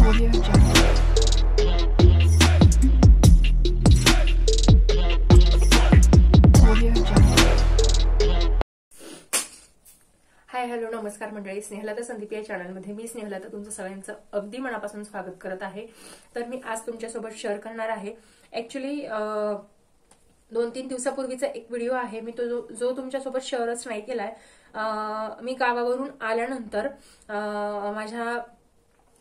Audio Jungle. Audio Jungle. Hi hello नमस्कार मंडळी, स्नेहलता संदीप या चॅनलमध्ये मी स्नेहलता तुमचं सगळ्यांचं अगदी मनापासून स्वागत करत आहे। तर मी आज तुमच्यासोबत शेअर करणार आहे ऍक्च्युली 2-3 दिवसापूर्वीचा एक व्हिडिओ आहे, मी तो जो तुमच्यासोबत शेअरच नाही केलाय। मी गावावरून आल्यानंतर माझ्या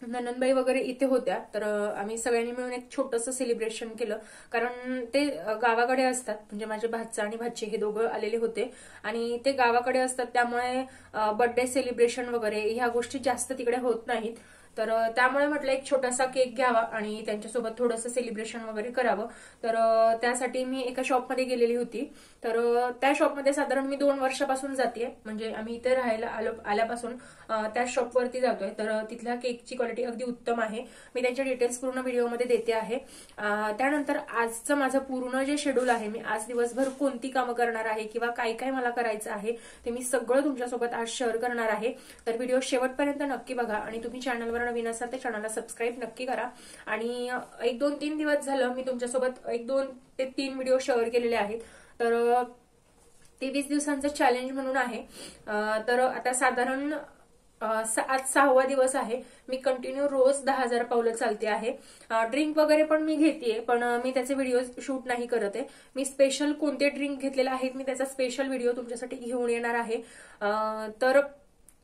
ननंदबाई वगैरे इथे होत्या, तर आम्ही सगळ्यांनी मिळून एक छोटंसं सेलिब्रेशन केलं। कारण ते गावाकडे असतात, म्हणजे माझे भाचा आणि भाची हे दोघं आलेले होते आणि ते गावाकडे असतात, त्यामुळे बर्थडे सेलिब्रेशन वगैरे ह्या गोष्टी जास्त तिकडे होत नाहीत। तर त्यामुळे म्हटलं एक छोटासा केक घ्यावा आणि त्यांच्यासोबत थोडंसं सेलिब्रेशन वगैरे करावं। तर त्यासाठी मी एका शॉपमध्ये गेलेली होती। तर त्या शॉपमध्ये साधारण मी 2 वर्षापासून जाते, म्हणजे आम्ही इथे राहायला आल्यापासून त्या शॉपवरती जातोय। तर तिथल्या केकची क्वालिटी अगदी उत्तम आहे। मी त्यांच्या डिटेल्स पूर्ण व्हिडिओमध्ये देते आहे। त्यानंतर आजचं माझं पूर्ण जे शेड्यूल आहे, मी आज दिवसभर कोणती कामं करणार आहे किंवा काय काय मला करायचं आहे ते मी सगळं तुमच्यासोबत आज शेअर करणार आहे। तर व्हिडिओ शेवटपर्यंत नक्की बघा आणि तुम्ही चॅनलवर नवीन असाल तर चॅनलला सबस्क्राईब नक्की करा। आणि 1-2-3 दिवस झालं मी तुमच्यासोबत 1-2 ते 3 व्हिडिओ शेअर केलेले आहेत। तर 23 दिवसांचं चॅलेंज म्हणून आहे। तर आता साधारण आज 6वा दिवस आहे। मी कंटिन्यू रोज 10,000 पावलं चालते आहे। ड्रिंक वगैरे पण मी घेतेय, पण मी त्याचे व्हिडिओ शूट नाही करत आहे। मी स्पेशल कोणते ड्रिंक घेतलेले आहेत मी त्याचा स्पेशल व्हिडिओ तुमच्यासाठी घेऊन येणार आहे। तर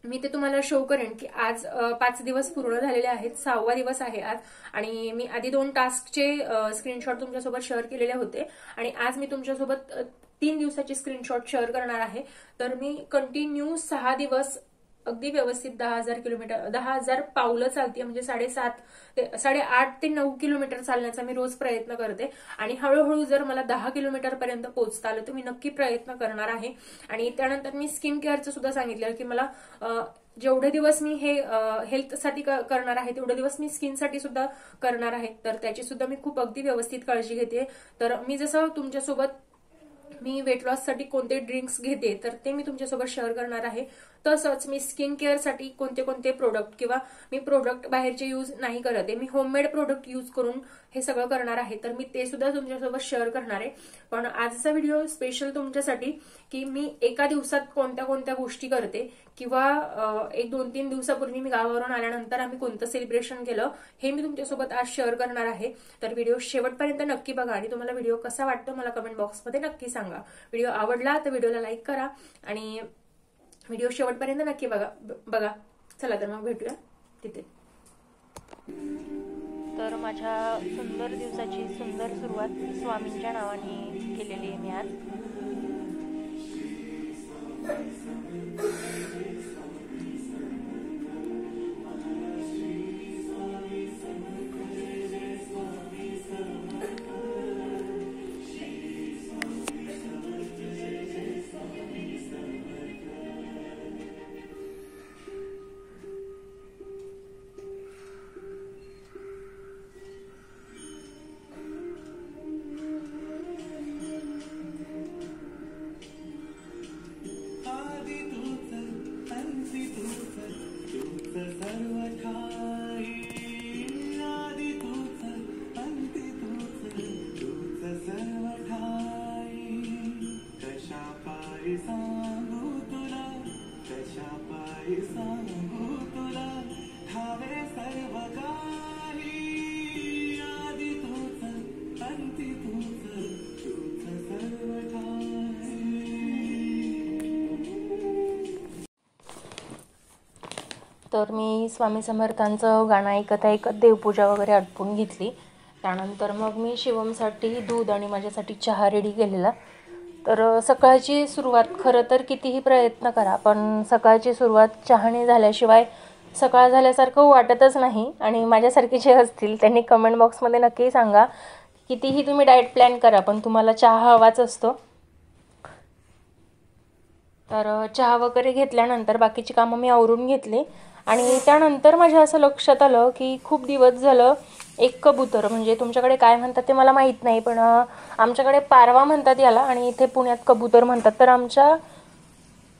मी ते तुम्हाला शो करेन की आज 5 दिवस पूर्ण झालेले आहेत, 6वा दिवस आहे आज। आणि मी आधी 2 टास्कचे स्क्रीनशॉट तुमच्यासोबत शेअर केलेले होते आणि आज मी तुमच्यासोबत 3 दिवसाची स्क्रीनशॉट शेअर करणार आहे। तर मी कंटिन्यू 6 दिवस अगदी व्यवस्थित 10,000 पावलं चालते, म्हणजे 8.5 ते 9 किलोमीटर चालण्याचा मी रोज प्रयत्न करते। आणि हळूहळू जर मला 10 किलोमीटर पर्यंत पोहोचता आलं तर मी नक्की प्रयत्न करणार आहे। आणि त्यानंतर मी स्किन केअरचं सुद्धा सांगितलं की मला जेवढे दिवस मी हे हेल्थसाठी करणार आहे तेवढे दिवस मी स्किनसाठी सुद्धा करणार आहे। तर त्याची सुद्धा मी खूप अगदी व्यवस्थित काळजी घेते। तर मी जसं तुमच्यासोबत मी वेट लॉस साठी कोणते ड्रिंक्स घेते तर ते मी तुमच्यासोबत शेअर करणार आहे, तसंच मी स्किन केअर साठी कोणते कोणते प्रोडक्ट किंवा मी प्रोडक्ट बाहेरचे यूज नाही करत आहे, मी होममेड प्रोडक्ट यूज करून हे सगळं करणार आहे। तर मी ते सुद्धा तुमच्यासोबत शेअर करणार आहे। पण आजचा व्हिडिओ स्पेशल तुमच्यासाठी की मी एका दिवसात कोणत्या कोणत्या गोष्टी करते किंवा 1-2-3 दिवसापूर्वी मी गावावरून आल्यानंतर आम्ही कोणतं सेलिब्रेशन केलं हे मी तुमच्यासोबत आज शेअर करणार आहे। तर व्हिडिओ शेवटपर्यंत नक्की बघा आणि तुम्हाला व्हिडिओ कसा वाटतो मला कमेंट बॉक्समध्ये नक्की सांगा। व्हिडिओ आवडला तर व्हिडिओला लाईक करा आणि व्हिडिओ शेवटपर्यंत नक्की बघा। चला तर मग भेटूया तिथे। तर माझ्या सुंदर दिवसाची सुंदर सुरुवात स्वामींच्या नावाने केलेली आहे मी आज। तर मी स्वामी समर्थांचं गाणं ऐकत ऐकत देवपूजा वगैरे आटपून घेतली। त्यानंतर मग मी शिवमसाठी दूध आणि माझ्यासाठी चहा रेडी केलेला। तर सकाळची सुरुवात खरं तर कितीही प्रयत्न करा पण सकाळची सुरुवात चहाने झाल्याशिवाय सकाळ झाल्यासारखं वाटतच नाही। आणि माझ्यासारखे जे असतील त्यांनी कमेंट बॉक्समध्ये नक्की सांगा, कितीही तुम्ही डाएट प्लॅन करा पण तुम्हाला चहा हवाच असतो। तर चहा वगैरे घेतल्यानंतर बाकीची कामं मी आवरून घेतली आणि त्यानंतर माझ्या असं लक्षात आलं की खूप दिवस झालं एक कबूतर, म्हणजे तुमच्याकडे काय म्हणतात ते मला माहीत नाही, पण आमच्याकडे पारवा म्हणतात याला आणि इथे पुण्यात कबूतर म्हणतात। तर आमच्या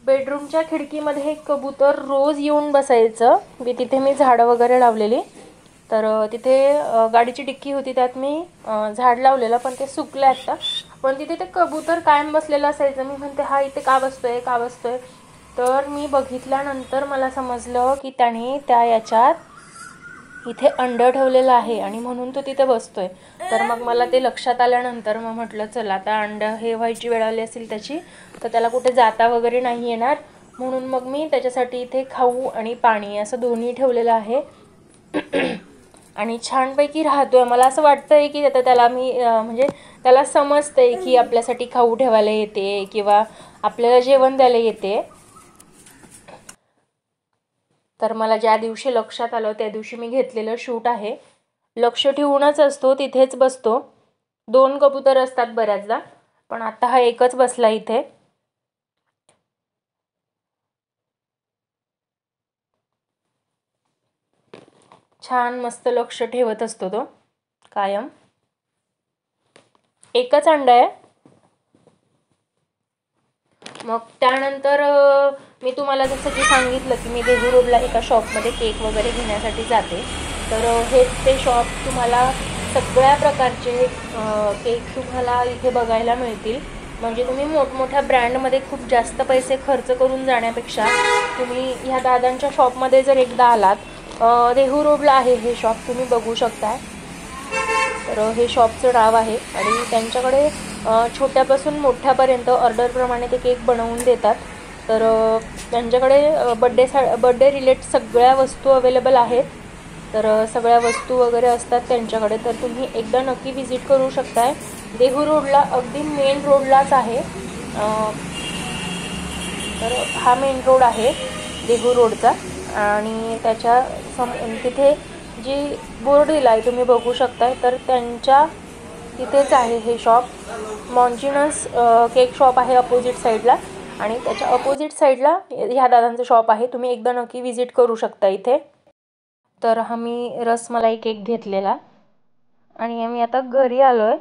बेडरूमच्या खिडकीमध्ये एक कबूतर रोज येऊन बसायचं। तिथे मी झाडं वगैरे लावलेली तर तिथे गाडीची डिक्की होती, त्यात मी झाड लावलेलं, पण ते सुकलं आता. पण तिथे ते कबूतर कायम बसलेलं असायचं. मी म्हणते हा इथे का बसतोय का बसतोय. तर मी बघितल्यानंतर मला समजलं की त्याने त्या याच्यात इथे अंडं ठेवलेलं आहे आणि म्हणून तो तिथे बसतोय. तर मग मला ते लक्षात आल्यानंतर मग म्हटलं चला आता अंडं हे व्हायची वेळ आली असेल त्याची, तर त्याला कुठे जाता वगैरे नाही येणार, म्हणून मग मी त्याच्यासाठी इथे खाऊ आणि पाणी असं दोन्ही ठेवलेलं आहे. आणि छानपैकी राहतोय. मला असं वाटतंय की आता त्याला मी म्हणजे त्याला समजतंय की आपल्यासाठी खाऊ ठेवायला येते किंवा आपल्याला जेवण द्यायला येते. तर मला ज्या दिवशी लक्षात आलं त्या दिवशी मी घेतलेलं शूट आहे. लक्ष ठेवूनच असतो, तिथेच बसतो. 2 कबूतर असतात बऱ्याचदा, पण आता हा एकच बसला इथे. छान मस्त लक्ष ठेवत असतो तो कायम. एकच अंडा आहे. मग त्यानंतर मी तुम्हाला जसं की सांगितलं की मी देहू रोडला एका शॉपमध्ये केक वगैरे घेण्यासाठी जाते. तर हेच ते शॉप. तुम्हाला सगळ्या प्रकारचे केक तुम्हाला इथे बघायला मिळतील. म्हणजे तुम्ही मोठमोठ्या ब्रँडमध्ये खूप जास्त पैसे खर्च करून जाण्यापेक्षा तुम्ही ह्या दादांच्या शॉपमध्ये जर एकदा आलात, देहू रोडला आहे हे शॉप, तुम्ही बघू शकता. तर हे शॉपचं नाव आहे आणि त्यांच्याकडे छोट्यापासून मोठ्यापर्यंत ऑर्डरप्रमाणे ते केक बनवून देतात. तर त्यांच्याकडे बड्डे रिलेट सगळ्या वस्तू अवेलेबल आहेत. तर सगळ्या वस्तू वगैरे असतात त्यांच्याकडे. तर तुम्ही एकदा नक्की व्हिजिट करू शकताय. देहू रोडला अगदी मेन रोडलाच आहे. तर हा मेन रोड आहे देहू रोडचा आणि त्याच्या तिथे जी बोर्ड दिला आहे तुम्ही बघू शकताय. तर त्यांच्या तिथेच आहे हे शॉप. मॉन्जिनस केक शॉप आहे अपोजिट साईडला आणि त्याच्या अपोजिट साईडला ह्या दादांचं शॉप आहे. तुम्ही एकदा नक्की व्हिजिट करू शकता इथे. तर आम्ही रसमलाई केक घेतलेला आणि आम्ही आता घरी आलोय.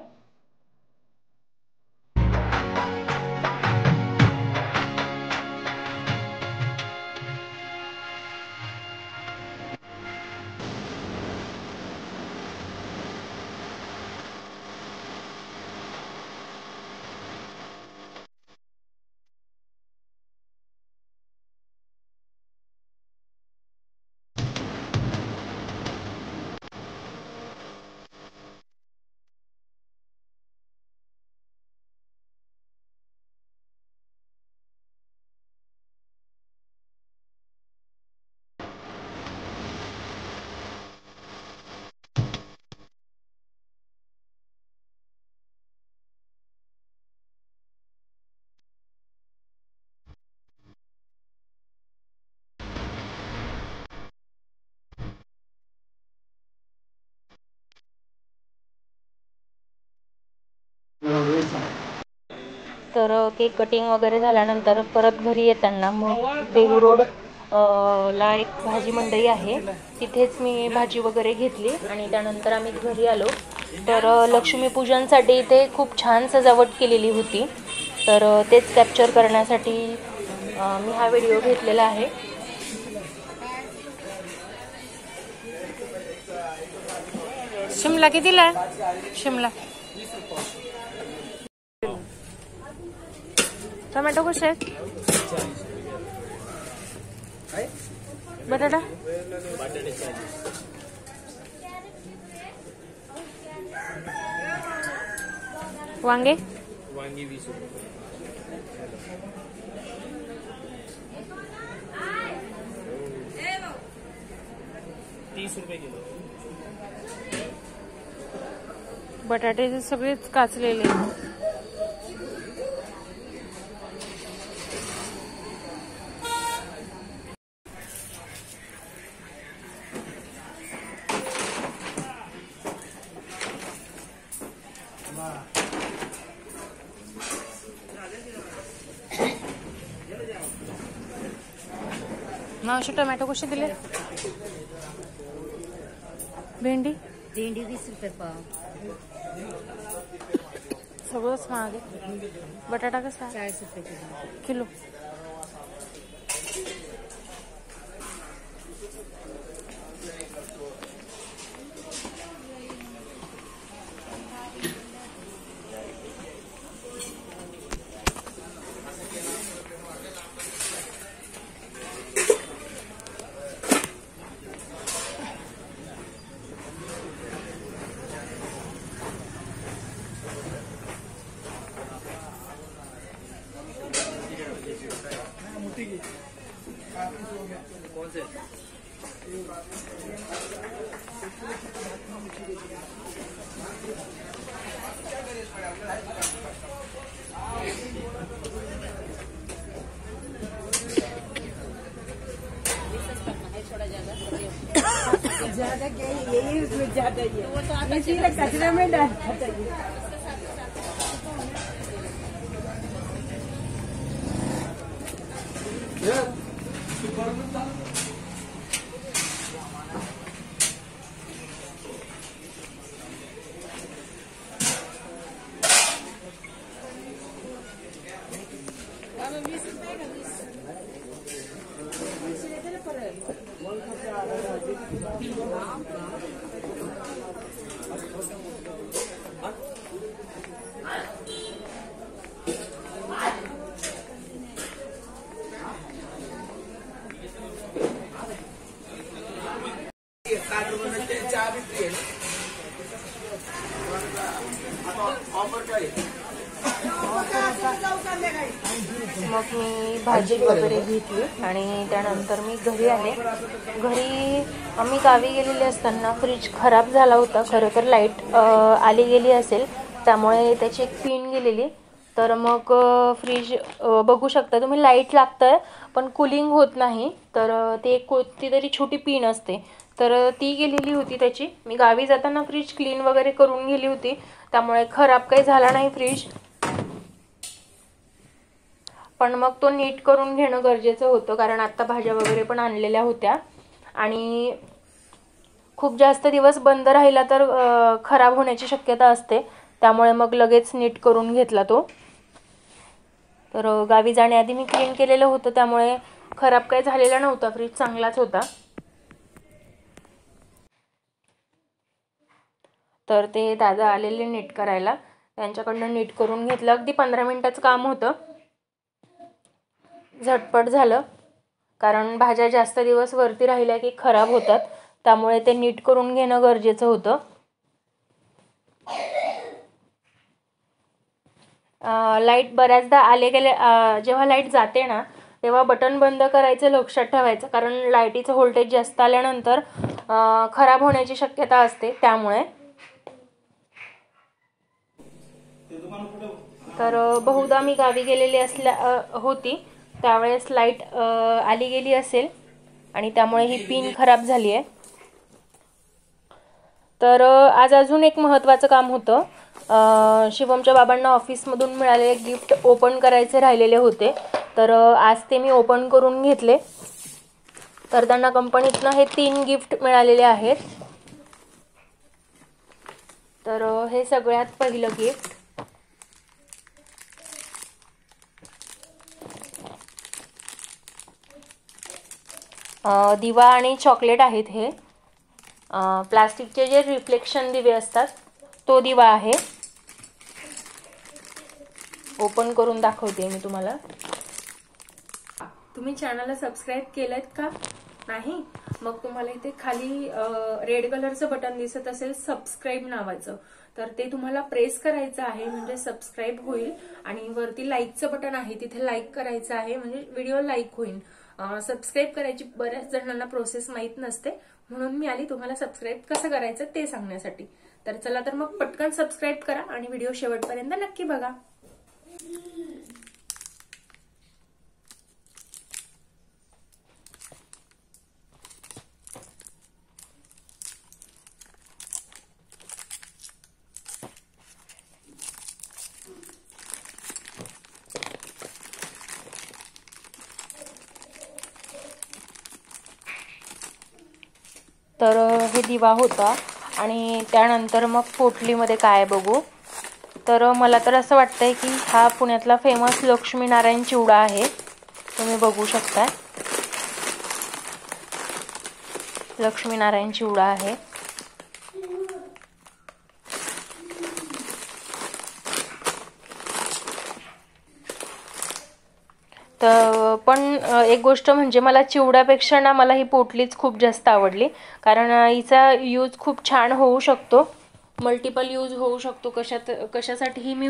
तर केक कटिंग वगैरे झाल्यानंतर परत घरी येताना मग देहू रोड ला एक भाजी मंडई आहे, तिथेच मी भाजी वगैरे घेतली आणि त्यानंतर आम्ही घरी आलो. तर लक्ष्मीपूजनसाठी इथे खूप छान सजावट केलेली होती. तर तेच कॅप्चर करण्यासाठी मी हा व्हिडिओ घेतलेला आहे. शिमला कितीला आहे? शिमला टोमॅटो कसे आहेत? बटाटा वांगे 20 रुपये. ₹30 किलो. बटाटे सगळेच काचलेले. मावशी टोमॅटो कसे दिले? भेंडी 20 रुपये पाव. सगळंच महाग आहे. बटाटा कसा? 40 रुपये किलो. यही उसमें ज्यादा ही है, इसीलिए कचरे में डालना चाहिए। मग मी भाजी वगैरे घेतली आणि त्यानंतर मी घरी आले। घरी आम्ही गावी गेलेले असताना फ्रीज खराब झाला होता। खरं तर लाईट आली गेली असेल त्यामुळे त्याची एक पिन गेलेली, तर मग फ्रीज बघू शकता तुम्ही, लाईट लागतंय पण कूलिंग होत नाही। तर ते एक कोणती तरी छोटी पिन असते, तर ती गेलेली होती त्याची। मी गावी जाताना फ्रीज क्लीन वगैरे करून गेली होती, त्यामुळे खराब काही झाला नाही फ्रीज। पण मग तो नीट करून घेणं गरजेचं होतं, कारण आता भाज्या वगैरे पण आणलेल्या होत्या आणि खूप जास्त दिवस बंद राहिला तर खराब होण्याची शक्यता असते, त्यामुळे मग लगेच नीट करून घेतला तो। तर गावी जाण्याआधी मी क्लीन केलेलं होतं, त्यामुळे खराब काही झालेला नव्हता, फ्रीज चांगलाच होता। तर ते दादा आलेले नीट करायला, त्यांच्याकडनं नीट करून घेतलं। अगदी 15 मिनिटाचं काम होतं, झटपट झालं, कारण भाज्या जास्त दिवस वरती राहिल्या की खराब होतात, त्यामुळे ते नीट करून घेणं गरजेचं होतं। लाईट बऱ्याचदा आले गेले, जेव्हा लाईट जाते ना तेव्हा बटन बंद करायचं लक्षात ठेवायचं, कारण लाईटीचं व्होल्टेज जास्त आल्यानंतर खराब होण्याची शक्यता असते, त्यामुळे। तर बहुधा मी गावी गेलेली होती त्यावेळेस लाईट आली गेली असेल आणि त्यामुळे ही पिन खराब झाली आहे। तर आज अजून एक महत्त्वाचं काम होतं। शिवमच्या बाबांना ऑफिसमधून मिळालेले गिफ्ट ओपन करायचे राहिलेले होते, तर आज ते मी ओपन करून घेतले। तर त्यांना कंपनीतनं हे 3 गिफ्ट मिळालेले आहेत। तर हे सगळ्यात पहिलं गिफ्ट, दिवा आणि चॉकलेट आहेत। हे प्लास्टिकचे जे रिफ्लेक्शन दिवे असतात तो दिवा आहे। ओपन करून दाखवते मी तुम्हाला। तुम्ही चॅनलला सबस्क्राईब केलंत का नाही? मग तुम्हाला इथे खाली रेड कलरचं बटन दिसत असेल सबस्क्राईब नावाचं, तर ते तुम्हाला प्रेस करायचं आहे, म्हणजे सबस्क्राईब होईल। आणि वरती लाईकचं बटन आहे, तिथे लाईक करायचं आहे, म्हणजे व्हिडिओ लाईक होईल। सबस्क्राईब करायची बऱ्याच जणांना प्रोसेस माहीत नसते, म्हणून मी आली तुम्हाला सबस्क्राईब कसं करायचं ते सांगण्यासाठी। तर चला तर मग पटकन सबस्क्राईब करा आणि व्हिडिओ शेवटपर्यंत नक्की बघा। तर हे दिवा होता आणि त्यानंतर मग पोटलीमध्ये काय बघू, तर मला तर असं वाटतंय की हा पुण्यातला फेमस लक्ष्मीनारायण चिवडा आहे। तुम्ही बघू शकता, लक्ष्मीनारायण चिवडा आहे। तर पण एक गोष्ट म्हणजे मला चिवड्यापेक्षा ना मला ही पोटलीच खूप जास्त आवडली, कारण हिचा यूज खूप छान होऊ शकतो, मल्टिपल यूज होऊ शकतो। कशासाठीही मी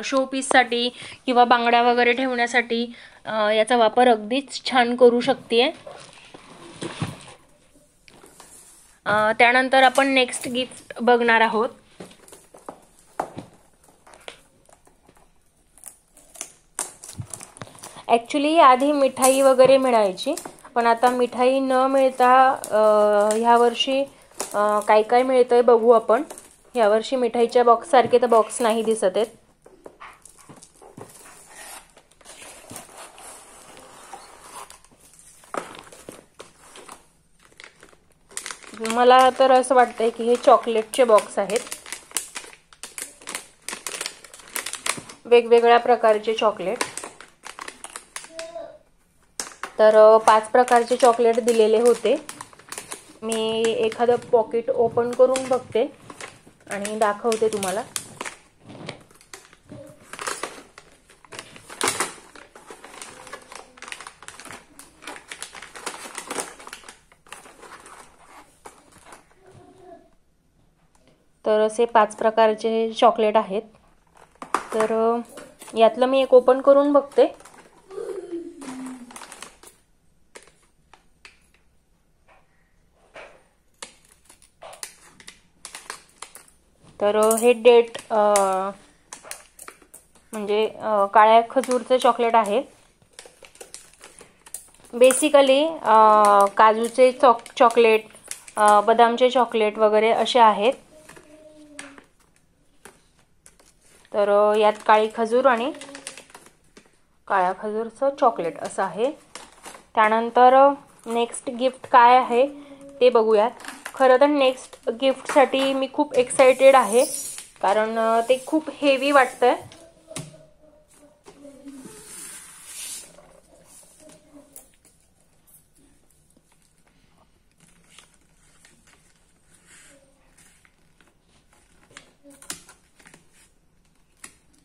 शो पीससाठी किंवा बांगड्या वगैरे ठेवण्यासाठी याचा वापर अगदीच छान करू शकते। त्यानंतर आपण नेक्स्ट गिफ्ट बघणार आहोत। ॲक्च्युली आधी मिठाई वगैरे मिळायची, पण आता मिठाई न मिळता ह्या वर्षी काय काय मिळतंय बघू आपण. यावर्षी मिठाईच्या बॉक्स सारखे तर बॉक्स नाही दिसत आहेत. मला तर असं वाटतंय की हे चॉकलेटचे बॉक्स आहेत. वेगवेगळ्या प्रकारचे चॉकलेट. तर 5 प्रकारचे चॉकलेट दिलेले होते. मी एखादं पॉकेट ओपन करून बघते आणि दाखवते तुम्हाला. तर असे 5 प्रकारचे चॉकलेट आहेत. तर यातलं मी एक ओपन करून बघते. तर हे डेट म्हणजे काळ्या खजूरचे चॉकलेट आहे. बेसिकली काजूचे चॉकलेट, बदामचे चॉकलेट वगैरे असे आहेत. तर यात काळी खजूर आणि काळ्या खजूरचं चॉकलेट असं आहे. त्यानंतर नेक्स्ट गिफ्ट काय आहे ते बघूयात. खरं तर नेक्स्ट गिफ्टसाठी मी खूप एक्साइटेड आहे, कारण ते खूप हेवी वाटतंय.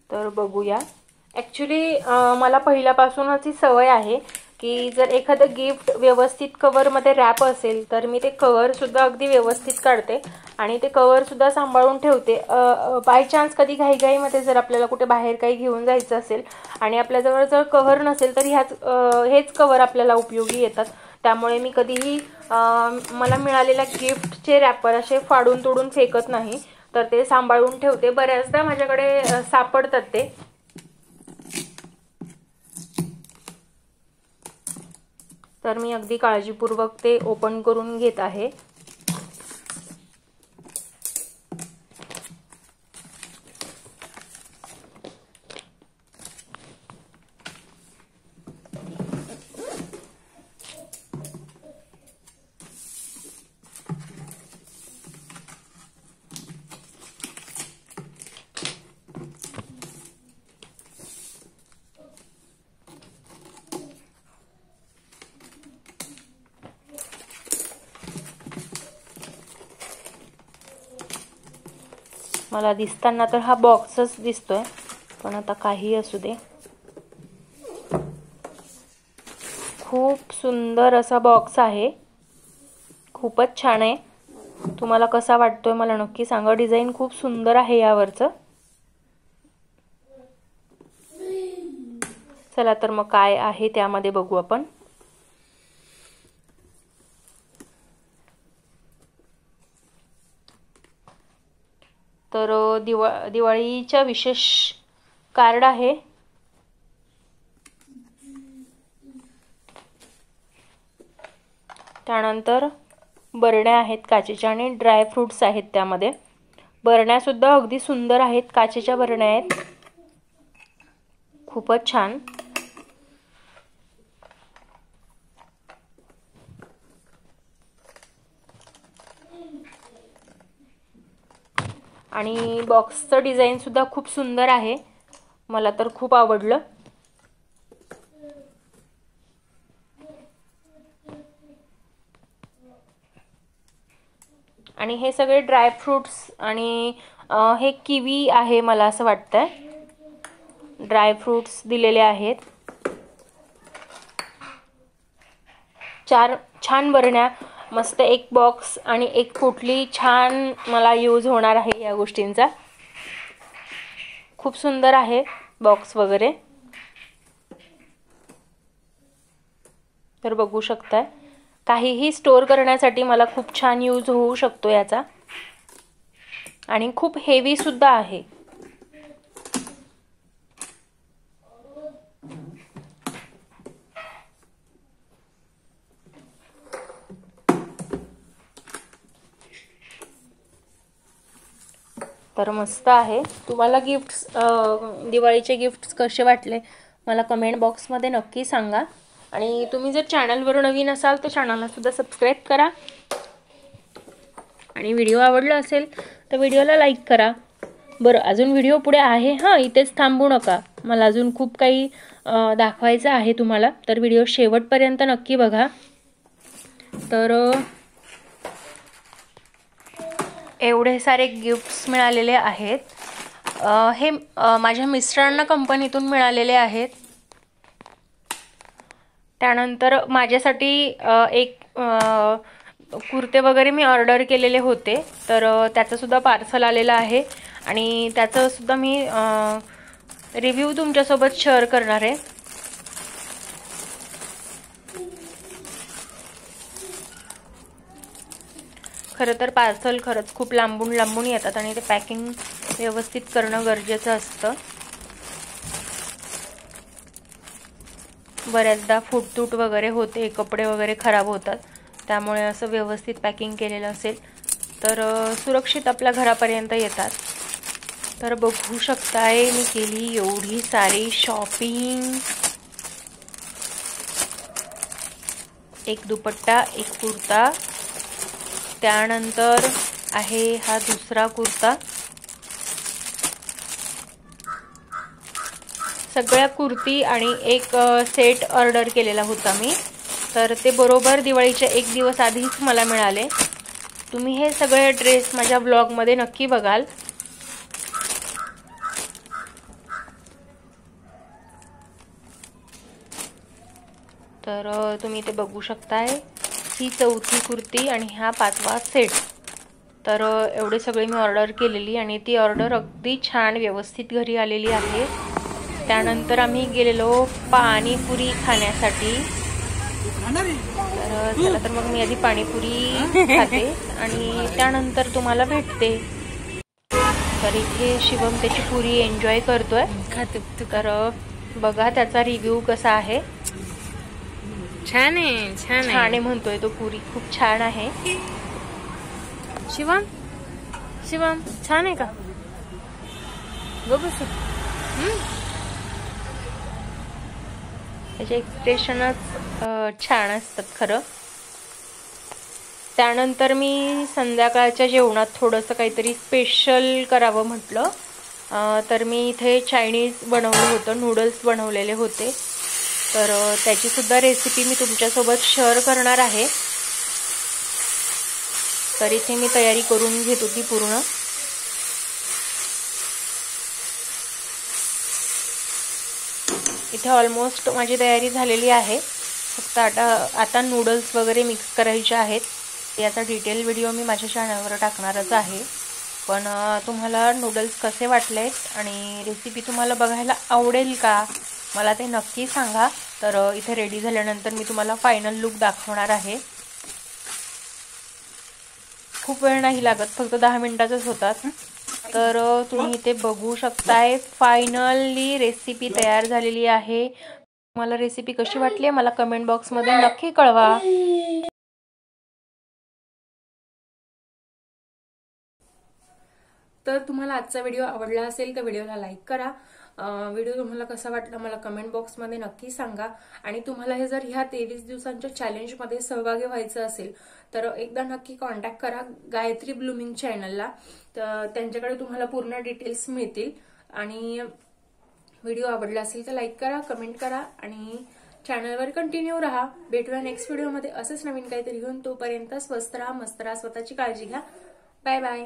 तर बघूया. ॲक्च्युली मला पहिल्यापासूनच ही सवय आहे की जर एखादं गिफ्ट व्यवस्थित कवरमध्ये रॅप असेल तर मी ते कवरसुद्धा अगदी व्यवस्थित काढते आणि ते कवरसुद्धा सांभाळून ठेवते. बाय चान्स कधी घाईघाईमध्ये जर आपल्याला कुठे बाहेर काही घेऊन जायचं असेल आणि आपल्याजवळ जर कव्हर नसेल तर हेच कवर आपल्याला उपयोगी येतात. त्यामुळे मी कधीही मला मिळालेल्या गिफ्टचे रॅपर असे फाडून तोडून फेकत नाही, तर ते सांभाळून ठेवते. बऱ्याचदा माझ्याकडे सापडतात ते. तर मी अगदी काळजीपूर्वक ते ओपन करून घेत आहे. मला दिसताना तर हा बॉक्सच दिसतोय, पण आता काही असू दे. खूप सुंदर असा बॉक्स आहे. खूपच छान आहे. तुम्हाला कसा वाटतोय मला नक्की सांगा. डिझाईन खूप सुंदर आहे यावरचं. चला तर मग काय आहे त्यामध्ये बघू आपण. तर दिवाळीच्या विशेष कार्ड आहे. त्यानंतर बरण्या आहेत काचेच्या आणि ड्राय फ्रूट्स आहेत त्यामध्ये. बरण्या सुद्धा अगदी सुंदर आहेत. काचेच्या बरण्या आहेत. खूपच छान. आणि बॉक्सचं डिझाईन सुद्धा खूप सुंदर आहे. मला तर खूप आवडलं. आणि हे सगळे ड्राय फ्रूट्स आणि हे किवी आहे मला असं वाटतंय. ड्राय फ्रूट्स दिलेले आहेत. 4 छान बरण्या, मस्त एक बॉक्स आणि एक पोटली. छान मला यूज होणार आहे या गोष्टींचा. खूप सुंदर आहे बॉक्स वगैरे. तर बघू शकताय, काहीही स्टोअर करण्यासाठी मला खूप छान यूज होऊ शकतो याचा. आणि खूप हेवी सुद्धा आहे. तर मस्त आहे. तुम्हाला गिफ्ट्स दिवाळीचे गिफ्ट्स कसे वाटले मला कमेंट बॉक्समध्ये नक्की सांगा. आणि तुम्ही जर चॅनलवर नवीन असाल तर चॅनलला सुद्धा सबस्क्राईब करा. आणि व्हिडिओ आवडला असेल तर व्हिडिओला लाईक करा. बरं, अजून व्हिडिओ पुढे आहे. हां, इथेच थांबू नका. मला अजून खूप काही दाखवायचं आहे तुम्हाला. तर व्हिडिओ शेवटपर्यंत नक्की बघा. तर एवढे सारे गिफ्ट्स मिळालेले आहेत. हे माझ्या मिस्टरांना कंपनीतून मिळालेले आहेत. त्यानंतर माझ्यासाठी एक कुर्ते वगैरे मी ऑर्डर केलेले होते. तर त्याचंसुद्धा पार्सल आलेलं आहे. आणि त्याचंसुद्धा मी रिव्ह्यू तुमच्यासोबत शेअर करणार आहे. खरं तर पार्सल खरंच खूप लांबून लांबून येतात आणि ते पॅकिंग व्यवस्थित करणं गरजेचं असतं. बऱ्याचदा फुटतूट वगैरे होते, कपडे वगैरे खराब होतात. त्यामुळे असं व्यवस्थित पॅकिंग केलेलं असेल तर सुरक्षित आपल्या घरापर्यंत येतात. तर बघू शकताय मी केली एवढी सारी शॉपिंग. एक दुपट्टा, एक कुर्ता, त्यानंतर आहे हा दुसरा कुर्ता. सगळ्या कुर्ती आणि एक सेट ऑर्डर केलेला होता मी. तर ते बरोबर दिवाळीच्या एक दिवस आधीच मला मिळाले. तुम्ही हे सगळे ड्रेस माझ्या ब्लॉगमध्ये नक्की बघाल. तर तुम्ही ते बघू शकताय. ही चौथी कुर्ती आणि हा 5वा सेट. तर एवढे सगळे मी ऑर्डर केलेली आणि ती ऑर्डर अगदी छान व्यवस्थित घरी आलेली आहे. त्यानंतर आम्ही गेलेलो पाणीपुरी खाण्यासाठी. तर चला तर मग मी आधी पाणीपुरी खाते आणि त्यानंतर तुम्हाला भेटते. तर इथे शिवम त्याची पुरी एन्जॉय करतोय. तर बघा त्याचा रिव्ह्यू कसा आहे. छान आहे, छान छान आहे म्हणतोय तो. पुरी खूप छान आहे. शिवम, शिवम छान आहे का? बघू त्याचे एक्सप्रेशनच छान असतात खरं. त्यानंतर मी संध्याकाळच्या जेवणात थोडंसं काहीतरी स्पेशल करावं म्हटलं. तर मी इथे चायनीज बनवलं होतं, नूडल्स बनवलेले होते. तर त्याची सुद्धा रेसिपी मी तुमच्यासोबत शेअर करणार आहे. तर इथे मी तयारी करून घेत होती पूर्ण. इथे ऑलमोस्ट माझी तयारी झालेली आहे. फक्त आता नूडल्स वगैरे मिक्स करायचे आहेत. याचा डिटेल व्हिडिओ मी माझ्या चॅनलवर टाकणारच आहे. पण तुम्हाला नूडल्स कसे वाटले आणि रेसिपी तुम्हाला बघायला आवडेल का मला ते नक्की सांगा. तर इथे रेडी झाल्यानंतर मी तुम्हाला फायनल लुक दाखवणार आहे. खूप वेळ नाही लागत, फक्त 10 मिनिटाचंच होतात. तर तुम्ही इथे बघू शकताय फायनली रेसिपी तयार झालेली आहे. मला रेसिपी कशी वाटली मला कमेंट बॉक्समध्ये नक्की कळवा. तर तुम्हाला आजचा व्हिडिओ आवडला असेल तर व्हिडिओला लाईक करा. व्हिडिओ तुम्हाला कसा वाटला मला कमेंट बॉक्समध्ये नक्की सांगा. आणि तुम्हाला हे जर ह्या 23 दिवसांच्या चॅलेंजमध्ये सहभागी व्हायचं असेल तर एकदा नक्की कॉन्टॅक्ट करा गायत्री ब्लूमिंग चॅनलला. तर त्यांच्याकडे तुम्हाला पूर्ण डिटेल्स मिळतील. आणि व्हिडिओ आवडला असेल तर लाईक करा, कमेंट करा आणि चॅनलवर कंटिन्यू राहा. भेटूया नेक्स्ट व्हिडिओमध्ये असंच नवीन काहीतरी घेऊन. तोपर्यंत स्वस्त राहा, मस्त राहा, स्वतःची काळजी घ्या. Bye bye.